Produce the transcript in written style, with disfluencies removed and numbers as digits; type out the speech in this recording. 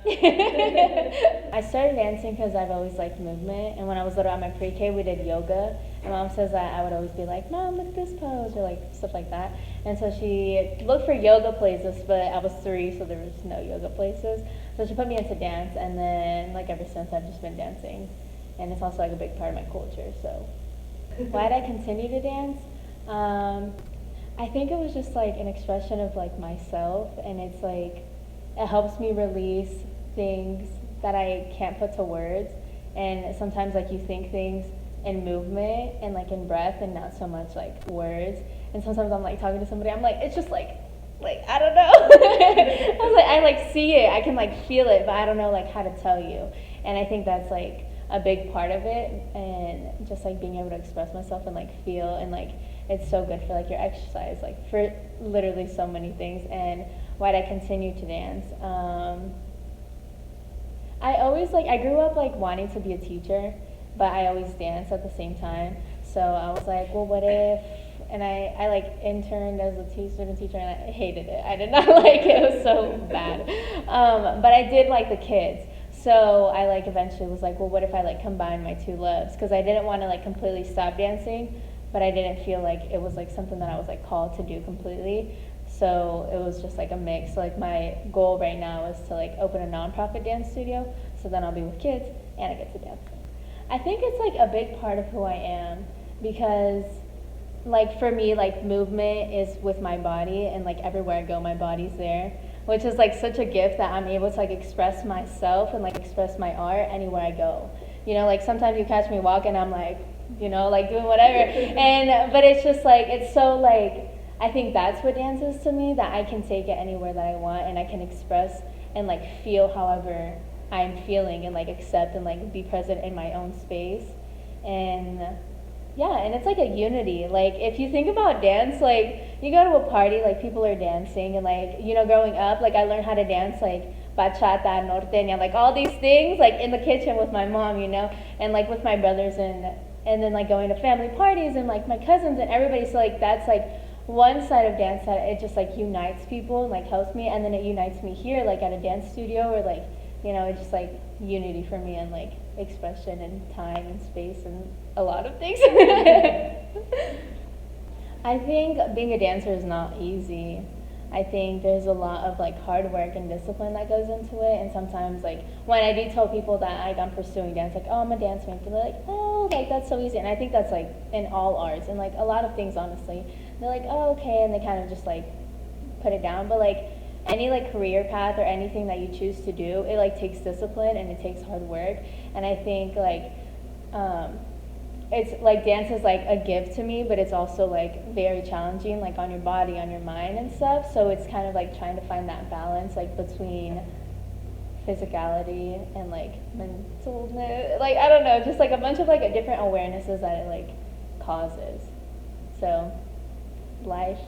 I started dancing because I've always liked movement, and when I was little at my pre-K, we did yoga. And Mom says that I would always be like, Mom, look at this pose, or like stuff like that. And so she looked for yoga places, but I was 3, so there was no yoga places. So she put me into dance, and then like ever since I've just been dancing, and it's also like a big part of my culture. So why did I continue to dance? I think it was just like an expression of like myself, and it's like it helps me release things that I can't put to words. And sometimes like you think things in movement and like in breath and not so much like words. And sometimes I'm like talking to somebody, I'm like, it's just like I don't know. I was like, I like see it, I can like feel it, but I don't know like how to tell you. And I think that's like a big part of it, and just like being able to express myself and like feel, and like it's so good for like your exercise, like for literally so many things. And why did I continue to dance? I always like, I grew up like wanting to be a teacher, but I always danced at the same time. So I was like, well, what if, and I like interned as a student teacher, and I hated it. I did not like it. It was so bad. But I did like the kids. So I like eventually was like, well, what if I like combine my 2 loves? Because I didn't want to like completely stop dancing, but I didn't feel like it was like something that I was like called to do completely. So it was just like a mix. So like my goal right now is to like open a nonprofit dance studio, so then I'll be with kids and I get to dance. I think it's like a big part of who I am, because like for me, like movement is with my body, and like everywhere I go my body's there, which is like such a gift that I'm able to like express myself and like express my art anywhere I go. You know, like sometimes you catch me walking, I'm like, you know, like doing whatever. And but it's just like, it's so like, I think that's what dance is to me, that I can take it anywhere that I want, and I can express and like feel however I'm feeling, and like accept and like be present in my own space. And yeah, and it's like a unity. Like if you think about dance, like you go to a party, like people are dancing, and like, you know, growing up, like I learned how to dance like bachata, norteña, like all these things, like in the kitchen with my mom, you know, and like with my brothers, and then like going to family parties and like my cousins and everybody. So like that's like one side of dance that it just like unites people and like helps me, and then it unites me here like at a dance studio, or like, you know, it's just like unity for me, and like expression and time and space and a lot of things. I think being a dancer is not easy. I think there's a lot of like hard work and discipline that goes into it, and sometimes like when I do tell people that like I'm pursuing dance, like, oh, I'm a dance major, they're like, oh, like that's so easy. And I think that's like in all arts and like a lot of things, honestly. They're like, oh, okay, and they kind of just like put it down. But like any like career path or anything that you choose to do, it like takes discipline and it takes hard work. And I think like it's like dance is like a gift to me, but it's also like very challenging, like on your body, on your mind and stuff. So it's kind of like trying to find that balance like between physicality and like mentalness, like I don't know, just like a bunch of like different awarenesses that it like causes. So life.